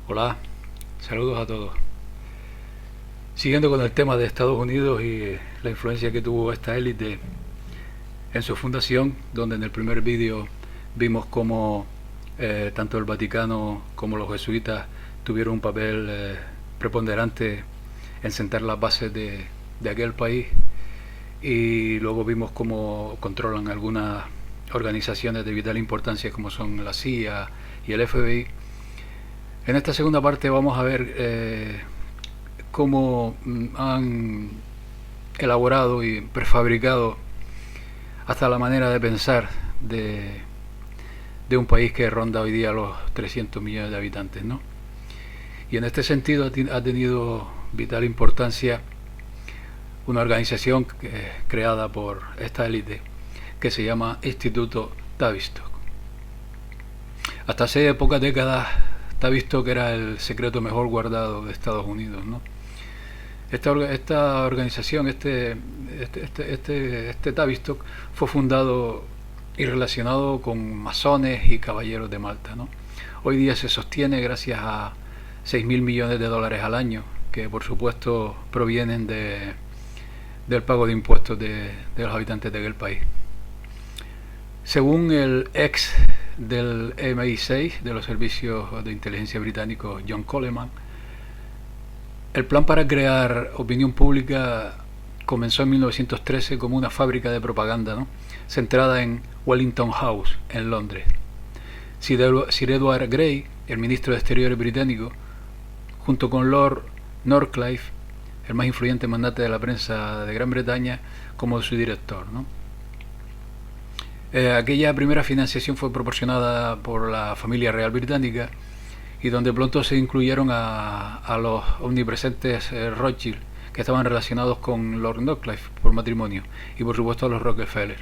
Hola, saludos a todos. Siguiendo con el tema de Estados Unidos y la influencia que tuvo esta élite en su fundación, donde en el primer vídeo vimos cómo tanto el Vaticano como los jesuitas tuvieron un papel preponderante en sentar las bases de aquel país, y luego vimos cómo controlan algunas organizaciones de vital importancia como son la CIA y el FBI. En esta segunda parte vamos a ver cómo han elaborado y prefabricado hasta la manera de pensar de un país que ronda hoy día los 300 millones de habitantes, ¿no? Y en este sentido ha tenido vital importancia una organización creada por esta élite que se llama Instituto Tavistock. Hasta hace pocas décadas Tavistock era el secreto mejor guardado de Estados Unidos, ¿no? Esta organización, este Tavistock, fue fundado y relacionado con masones y caballeros de Malta, ¿no? Hoy día se sostiene gracias a 6.000 millones de dólares al año, que por supuesto provienen del pago de impuestos de los habitantes de aquel país. Según el ex del MI6, de los servicios de inteligencia británicos, John Coleman, el plan para crear opinión pública comenzó en 1913 como una fábrica de propaganda, ¿no?, centrada en Wellington House, en Londres. Sir Edward Grey, el ministro de Exteriores británico, junto con Lord Northcliffe, el más influyente mandante de la prensa de Gran Bretaña, como su director, ¿no? Aquella primera financiación fue proporcionada por la familia real británica, y donde pronto se incluyeron a los omnipresentes Rothschild, que estaban relacionados con Lord Northcliffe por matrimonio, y por supuesto a los Rockefeller.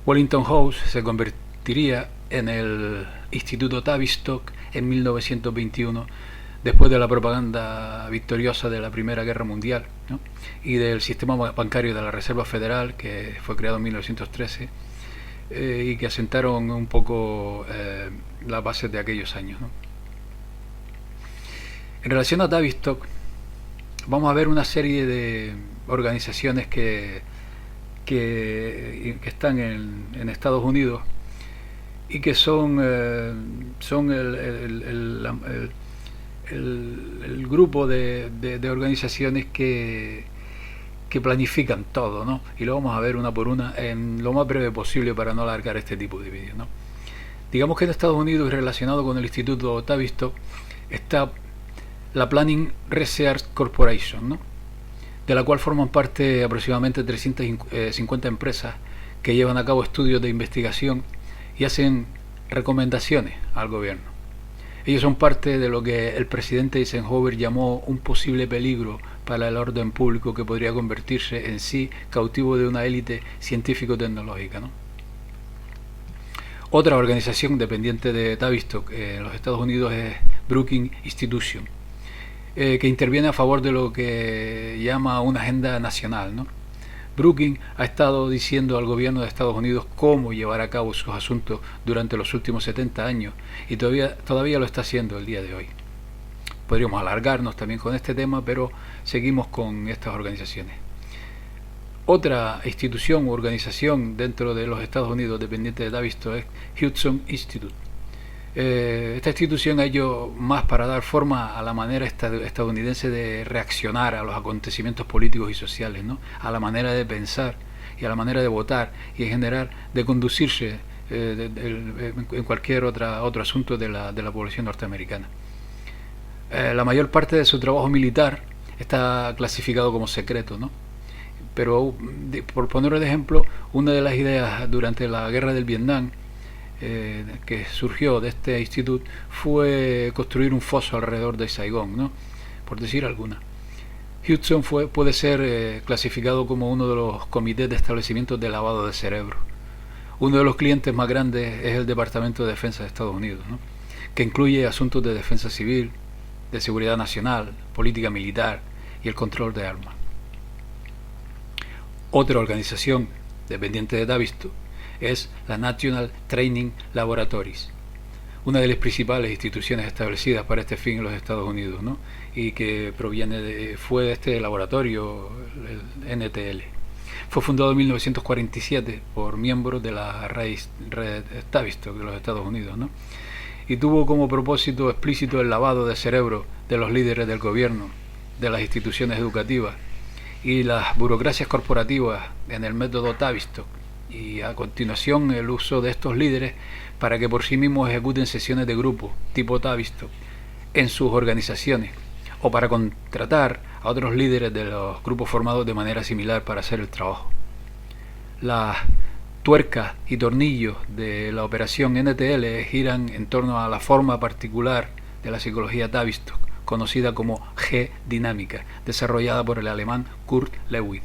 Wellington House se convertiría en el Instituto Tavistock en 1921, después de la propaganda victoriosa de la Primera Guerra Mundial, ¿no?, y del sistema bancario de la Reserva Federal, que fue creado en 1913, y que asentaron un poco las bases de aquellos años, ¿no? En relación a Tavistock, vamos a ver una serie de organizaciones que están en Estados Unidos y que son el grupo de organizaciones que planifican todo, ¿no? Y lo vamos a ver una por una en lo más breve posible para no alargar este tipo de vídeos, ¿no? Digamos que en Estados Unidos, relacionado con el Instituto Tavistock, está la Planning Research Corporation, ¿no?, de la cual forman parte aproximadamente 350 empresas que llevan a cabo estudios de investigación y hacen recomendaciones al gobierno. Ellos son parte de lo que el presidente Eisenhower llamó un posible peligro para el orden público, que podría convertirse en sí cautivo de una élite científico-tecnológica, ¿no? Otra organización dependiente de Tavistock en los Estados Unidos es Brookings Institution, que interviene a favor de lo que llama una agenda nacional, ¿no? Brookings ha estado diciendo al gobierno de Estados Unidos cómo llevar a cabo sus asuntos durante los últimos 70 años, y todavía lo está haciendo el día de hoy. Podríamos alargarnos también con este tema, pero seguimos con estas organizaciones. Otra institución u organización dentro de los Estados Unidos dependiente de Tavistock es Hudson Institute. Esta institución ha hecho más para dar forma a la manera estadounidense de reaccionar a los acontecimientos políticos y sociales, ¿no?, a la manera de pensar y a la manera de votar y en general de conducirse en cualquier otro asunto de la población norteamericana. La mayor parte de su trabajo militar está clasificado como secreto, ¿no? Pero, por poner un ejemplo, una de las ideas durante la guerra del Vietnam que surgió de este instituto fue construir un foso alrededor de Saigón, ¿no?, por decir alguna. Hudson puede ser clasificado como uno de los comités de establecimientos de lavado de cerebro. Uno de los clientes más grandes es el Departamento de Defensa de Estados Unidos, ¿no?, que incluye asuntos de defensa civil, de seguridad nacional, política militar y el control de armas. Otra organización dependiente de Tavistock es la National Training Laboratories, una de las principales instituciones establecidas para este fin en los Estados Unidos, ¿no? Y que fue de este laboratorio, el NTL. Fue fundado en 1947 por miembros de la red Tavistock de los Estados Unidos, ¿no? Y tuvo como propósito explícito el lavado de cerebro de los líderes del gobierno, de las instituciones educativas y las burocracias corporativas en el método Tavistock, y a continuación el uso de estos líderes para que por sí mismos ejecuten sesiones de grupo tipo Tavistock en sus organizaciones, o para contratar a otros líderes de los grupos formados de manera similar para hacer el trabajo. Las tuercas y tornillos de la operación NTL giran en torno a la forma particular de la psicología Tavistock, conocida como G-dinámica, desarrollada por el alemán Kurt Lewin.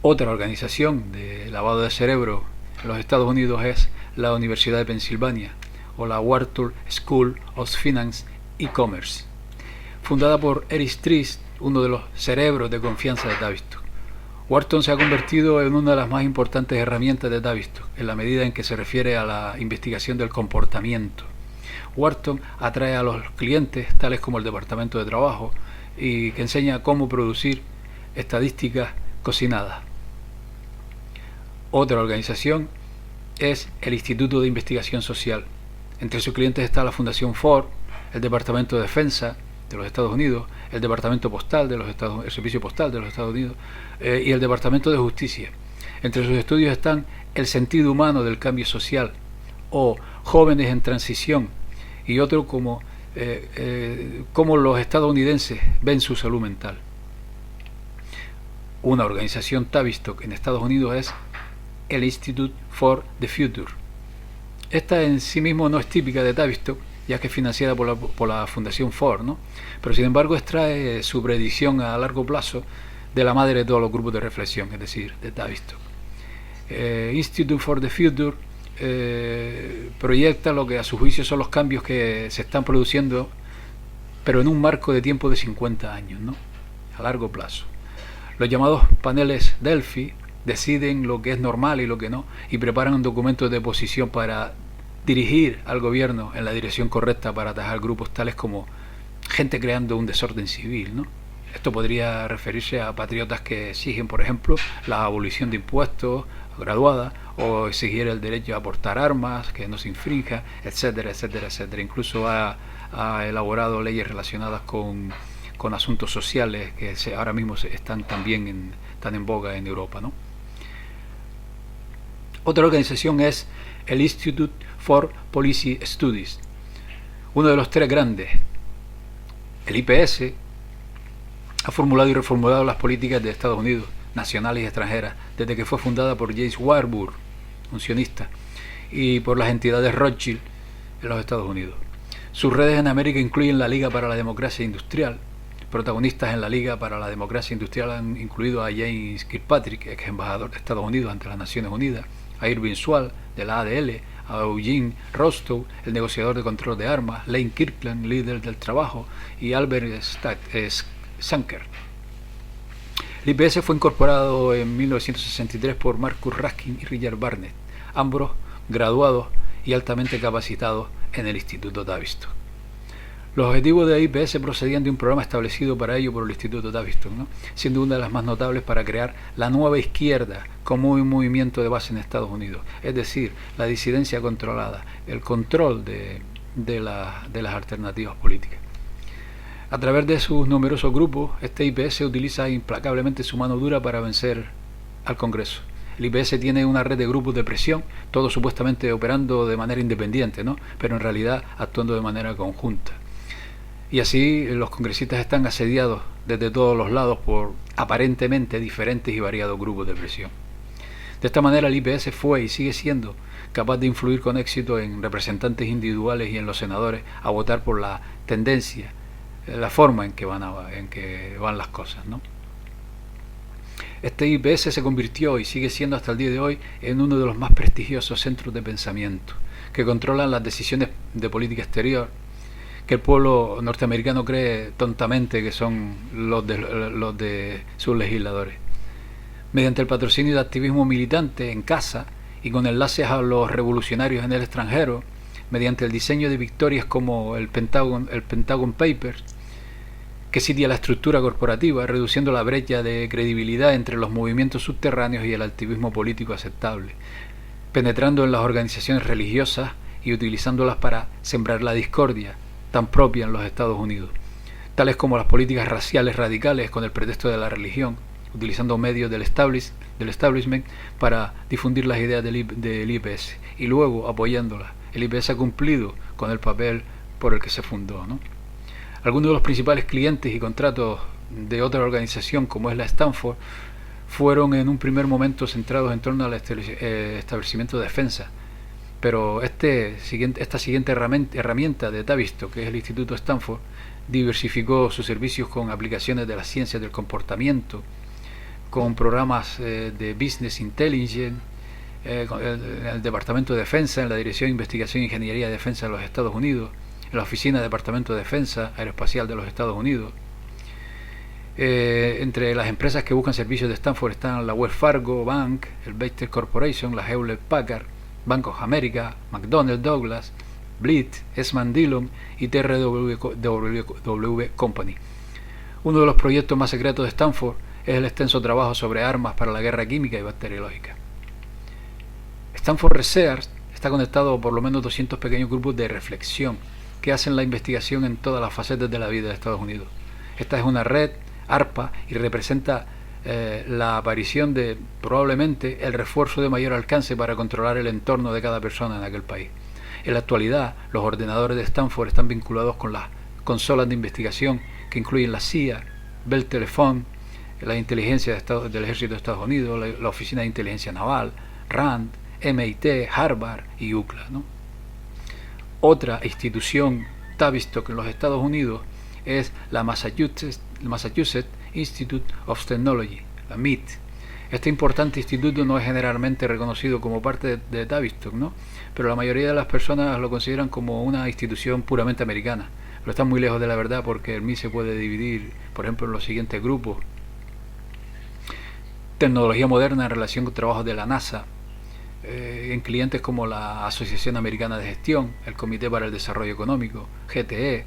Otra organización de lavado de cerebro en los Estados Unidos es la Universidad de Pensilvania, o la Wharton School of Finance y Commerce, fundada por Eric Trist, uno de los cerebros de confianza de Tavistock. Wharton se ha convertido en una de las más importantes herramientas de Tavistock, en la medida en que se refiere a la investigación del comportamiento. Wharton atrae a los clientes, tales como el Departamento de Trabajo, y que enseña cómo producir estadísticas cocinadas. Otra organización es el Instituto de Investigación Social. Entre sus clientes está la Fundación Ford, el Departamento de Defensa de los Estados Unidos, el Departamento Postal de los el Servicio Postal de los Estados Unidos y el Departamento de Justicia. Entre sus estudios están el sentido humano del cambio social, o jóvenes en transición, y otro como cómo los estadounidenses ven su salud mental. Una organización Tavistock en Estados Unidos es el Institute for the Future. Esta en sí mismo no es típica de Tavistock, ya que es financiada por la Fundación Ford, ¿no? Pero sin embargo extrae su predicción a largo plazo de la madre de todos los grupos de reflexión, es decir, de Tavistock. Institute for the Future proyecta lo que a su juicio son los cambios que se están produciendo, pero en un marco de tiempo de 50 años, ¿no? A largo plazo. Los llamados paneles Delphi deciden lo que es normal y lo que no, y preparan documentos de posición para dirigir al gobierno en la dirección correcta para atajar grupos tales como gente creando un desorden civil, ¿no? Esto podría referirse a patriotas que exigen, por ejemplo, la abolición de impuestos graduada, o exigir el derecho a portar armas, que no se infrinja, etcétera, etcétera, etcétera. Incluso ha elaborado leyes relacionadas con asuntos sociales que ahora mismo están también tan en boga en Europa, ¿no? Otra organización es el Institute for Policy Studies, uno de los tres grandes. El IPS ha formulado y reformulado las políticas de Estados Unidos, nacionales y extranjeras, desde que fue fundada por James Warburg, un sionista, y por las entidades Rothschild en los Estados Unidos. Sus redes en América incluyen la Liga para la Democracia Industrial. Protagonistas en la Liga para la Democracia Industrial han incluido a James Kirkpatrick, ex embajador de Estados Unidos ante las Naciones Unidas, a Irving Swall, de la ADL, a Eugene Rostow, el negociador de control de armas, Lane Kirkland, líder del trabajo, y Albert Sanker. El IPS fue incorporado en 1963 por Marcus Raskin y Richard Barnett, ambos graduados y altamente capacitados en el Instituto Tavistock. Los objetivos de IPS procedían de un programa establecido para ello por el Instituto Tavistock, ¿no? Siendo una de las más notables para crear la nueva izquierda como un movimiento de base en Estados Unidos, es decir, la disidencia controlada, el control de las alternativas políticas. A través de sus numerosos grupos, este IPS utiliza implacablemente su mano dura para vencer al Congreso. El IPS tiene una red de grupos de presión, todos supuestamente operando de manera independiente, ¿no? Pero en realidad actuando de manera conjunta. Y así los congresistas están asediados desde todos los lados por aparentemente diferentes y variados grupos de presión. De esta manera el IPS fue y sigue siendo capaz de influir con éxito en representantes individuales y en los senadores a votar por la tendencia, la forma en que van las cosas, ¿no? Este IPS se convirtió y sigue siendo hasta el día de hoy en uno de los más prestigiosos centros de pensamiento que controlan las decisiones de política exterior que el pueblo norteamericano cree tontamente que son los de sus legisladores. Mediante el patrocinio de activismo militante en casa y con enlaces a los revolucionarios en el extranjero, mediante el diseño de victorias como el Pentagon Papers, que sitia la estructura corporativa, reduciendo la brecha de credibilidad entre los movimientos subterráneos y el activismo político aceptable, penetrando en las organizaciones religiosas y utilizándolas para sembrar la discordia tan propia en los Estados Unidos, tales como las políticas raciales radicales con el pretexto de la religión, utilizando medios del establishment para difundir las ideas del IPS y luego apoyándolas. El IPS ha cumplido con el papel por el que se fundó, ¿no? Algunos de los principales clientes y contratos de otra organización, como es la Stanford, fueron en un primer momento centrados en torno al establecimiento de defensa. Pero esta siguiente herramienta de Tavistock, que es el Instituto Stanford, diversificó sus servicios con aplicaciones de las ciencias del comportamiento, con programas de Business Intelligence, en el Departamento de Defensa, en la Dirección de Investigación e Ingeniería de Defensa de los Estados Unidos, en la Oficina de Departamento de Defensa Aeroespacial de los Estados Unidos. Entre las empresas que buscan servicios de Stanford están la Wells Fargo Bank, el Bechtel Corporation, la Hewlett Packard, Bank of America, McDonnell Douglas, Blitz, Eastman Dillon y TRW Company. Uno de los proyectos más secretos de Stanford es el extenso trabajo sobre armas para la guerra química y bacteriológica. Stanford Research está conectado a por lo menos 200 pequeños grupos de reflexión que hacen la investigación en todas las facetas de la vida de Estados Unidos. Esta es una red, ARPA, y representa la aparición de probablemente el refuerzo de mayor alcance para controlar el entorno de cada persona en aquel país. En la actualidad, los ordenadores de Stanford están vinculados con las consolas de investigación que incluyen la CIA, Bell Telephone, la inteligencia del Ejército de Estados Unidos, la Oficina de Inteligencia Naval, RAND, MIT, Harvard y UCLA, ¿no? Otra institución Tavistock en los Estados Unidos es la Massachusetts Institute of Technology, la MIT. Este importante instituto no es generalmente reconocido como parte de Tavistock, ¿no? Pero la mayoría de las personas lo consideran como una institución puramente americana. Pero está muy lejos de la verdad, porque el MIT se puede dividir, por ejemplo, en los siguientes grupos: tecnología moderna en relación con trabajos de la NASA, en clientes como la Asociación Americana de Gestión, el Comité para el Desarrollo Económico, GTE,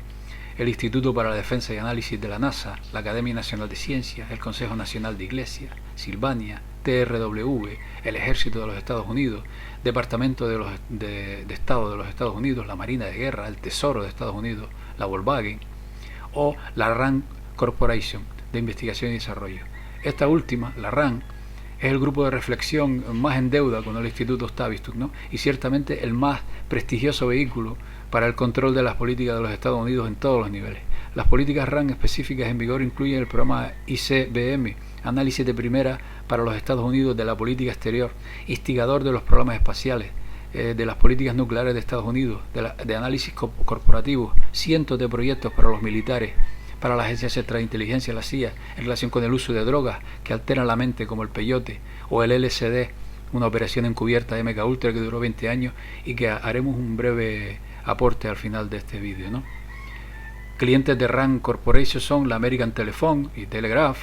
el Instituto para la Defensa y Análisis de la NASA, la Academia Nacional de Ciencias, el Consejo Nacional de Iglesias, Silvania, TRW, el Ejército de los Estados Unidos, Departamento de Estado de los Estados Unidos, la Marina de Guerra, el Tesoro de Estados Unidos, la Volkswagen, o la RAND Corporation de Investigación y Desarrollo. Esta última, la RAND, es el grupo de reflexión más en deuda con el Instituto Tavistock, ¿no? Y ciertamente el más prestigioso vehículo para el control de las políticas de los Estados Unidos en todos los niveles. Las políticas RAND específicas en vigor incluyen el programa ICBM, análisis de primera para los Estados Unidos de la política exterior, instigador de los programas espaciales, de las políticas nucleares de Estados Unidos, de análisis corporativo, cientos de proyectos para los militares, para la Agencia Central de Inteligencia, la CIA, en relación con el uso de drogas que alteran la mente, como el peyote o el LSD, una operación encubierta de MK Ultra que duró 20 años y que haremos un breve aporte al final de este vídeo, ¿no? Clientes de RAND Corporation son la American Telephone y Telegraph,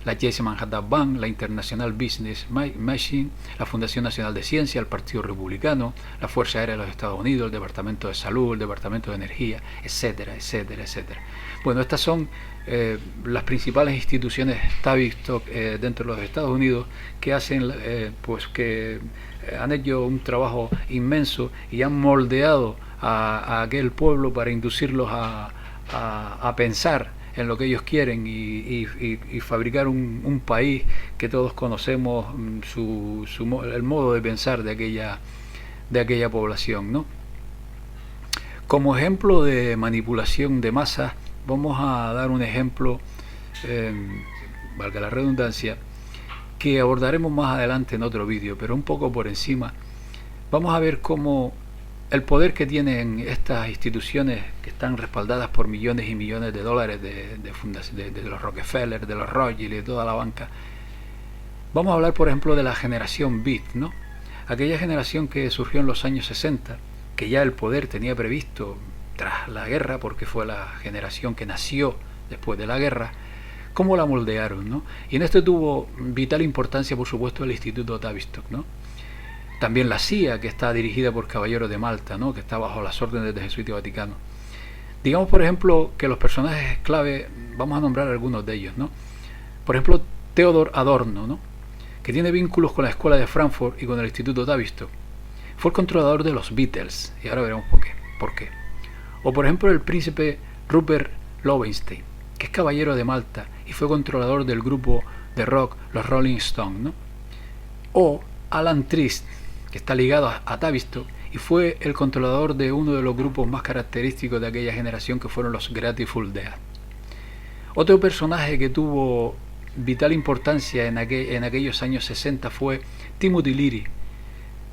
la Chase Manhattan Bank, la International Business Machine, la Fundación Nacional de Ciencia, el Partido Republicano, la Fuerza Aérea de los Estados Unidos, el Departamento de Salud, el Departamento de Energía, etcétera, etcétera, etcétera. Bueno, estas son las principales instituciones Tavistock dentro de los Estados Unidos que hacen, que han hecho un trabajo inmenso y han moldeado a aquel pueblo para inducirlos a pensar en lo que ellos quieren y fabricar un país que todos conocemos, el modo de pensar de aquella población, ¿no? Como ejemplo de manipulación de masas, vamos a dar un ejemplo, valga la redundancia, que abordaremos más adelante en otro vídeo, pero un poco por encima. Vamos a ver cómo el poder que tienen estas instituciones que están respaldadas por millones y millones de dólares de los Rockefeller, de los Rothschild y de toda la banca. Vamos a hablar, por ejemplo, de la generación Beat, ¿no? Aquella generación que surgió en los años 60, que ya el poder tenía previsto tras la guerra, porque fue la generación que nació después de la guerra. ¿Cómo la moldearon, no? Y en esto tuvo vital importancia, por supuesto, el Instituto Tavistock, ¿no? También la CIA, que está dirigida por caballeros de Malta, ¿no? Que está bajo las órdenes del Jesuita Vaticano. Digamos, por ejemplo, que los personajes clave, vamos a nombrar algunos de ellos, ¿no? Por ejemplo, Theodor Adorno, ¿no? Que tiene vínculos con la Escuela de Frankfurt y con el Instituto Tavistock. Fue el controlador de los Beatles, y ahora veremos por qué. O por ejemplo el príncipe Rupert Lowenstein, que es caballero de Malta y fue controlador del grupo de rock los Rolling Stones, ¿no? O Alan Trist, que está ligado a Tavistock y fue el controlador de uno de los grupos más característicos de aquella generación, que fueron los Grateful Dead. Otro personaje que tuvo vital importancia en aquellos años 60 fue Timothy Leary,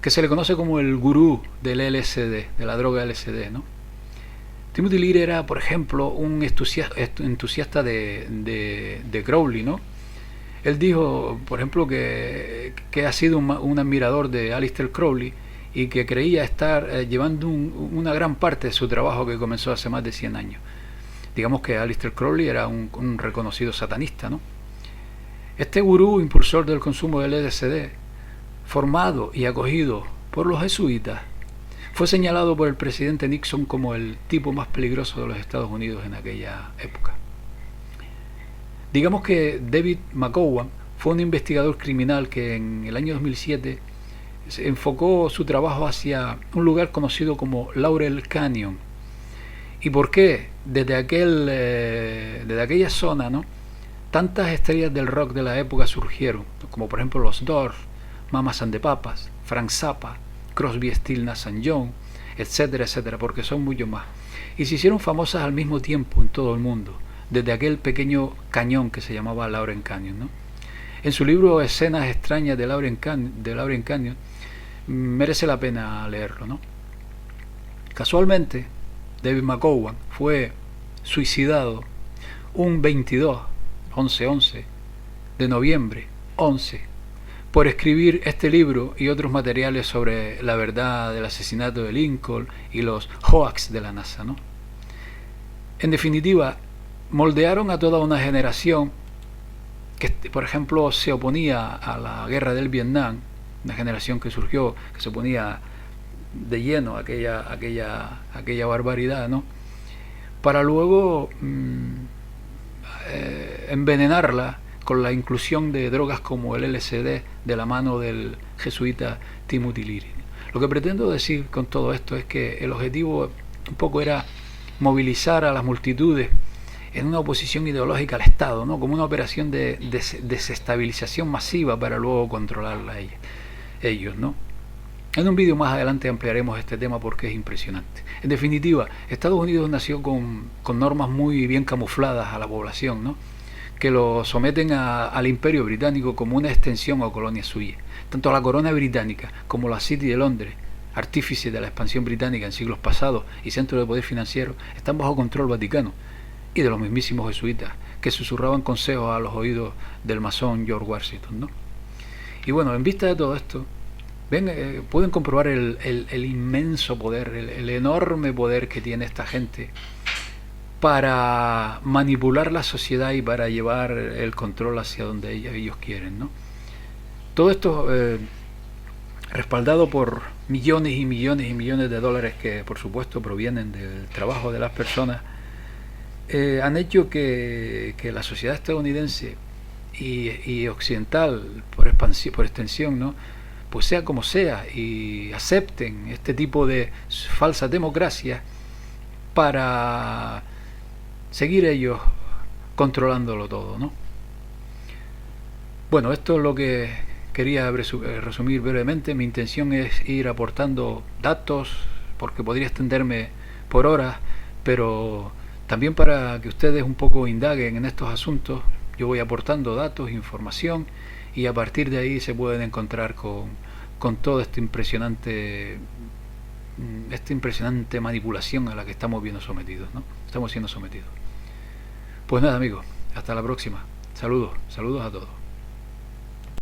que se le conoce como el gurú del LSD, de la droga LSD, ¿no? Timothy Leary era, por ejemplo, un entusiasta de Crowley, ¿no? Él dijo, por ejemplo, que ha sido un admirador de Aleister Crowley y que creía estar llevando una gran parte de su trabajo, que comenzó hace más de 100 años. Digamos que Aleister Crowley era un reconocido satanista, ¿no? Este gurú impulsor del consumo del LSD, formado y acogido por los jesuitas, fue señalado por el presidente Nixon como el tipo más peligroso de los Estados Unidos en aquella época. Digamos que David McGowan fue un investigador criminal que en el año 2007 se enfocó su trabajo hacia un lugar conocido como Laurel Canyon. ¿Y por qué? Desde aquella zona, ¿no?, tantas estrellas del rock de la época surgieron, como por ejemplo los Doors, Mamas and the Papas, Frank Zappa, Crosby, Stills, Nash & Young, etcétera, etcétera, porque son muchos más. Y se hicieron famosas al mismo tiempo en todo el mundo, desde aquel pequeño cañón que se llamaba Laurel Canyon, ¿no? En su libro Escenas extrañas de Laurel Canyon, merece la pena leerlo, ¿no? Casualmente, David McGowan fue suicidado un 11 de noviembre 11 por escribir este libro y otros materiales sobre la verdad del asesinato de Lincoln y los hoax de la NASA, ¿no? En definitiva, moldearon a toda una generación que, por ejemplo, se oponía a la guerra del Vietnam, una generación que surgió, que se oponía de lleno a aquella barbaridad, ¿no?, para luego envenenarla con la inclusión de drogas como el LSD de la mano del jesuita Timothy Leary. Lo que pretendo decir con todo esto es que el objetivo un poco era movilizar a las multitudes en una oposición ideológica al Estado, ¿no?, como una operación de desestabilización masiva para luego controlarla ellos, ¿no? En un vídeo más adelante ampliaremos este tema porque es impresionante. En definitiva, Estados Unidos nació con normas muy bien camufladas a la población, ¿no?, que lo someten al Imperio Británico como una extensión o colonia suya. Tanto la corona británica como la City de Londres, artífice de la expansión británica en siglos pasados y centro de poder financiero, están bajo control vaticano y de los mismísimos jesuitas, que susurraban consejos a los oídos del masón George Washington, ¿no? Y bueno, en vista de todo esto, pueden comprobar el inmenso poder, el enorme poder que tiene esta gente para manipular la sociedad y para llevar el control hacia donde ellos quieren, ¿no? Todo esto respaldado por millones y millones y millones de dólares que por supuesto provienen del trabajo de las personas, han hecho que la sociedad estadounidense y occidental por extensión, ¿no?, pues sea como sea, y acepten este tipo de falsas democracias para seguir ellos controlándolo todo, ¿no? Bueno, esto es lo que quería resumir brevemente. Mi intención es ir aportando datos, porque podría extenderme por horas, pero también para que ustedes un poco indaguen en estos asuntos. Yo voy aportando datos, información, y a partir de ahí se pueden encontrar con toda esta impresionante manipulación a la que estamos siendo sometidos. Pues nada, amigos, hasta la próxima. Saludos a todos.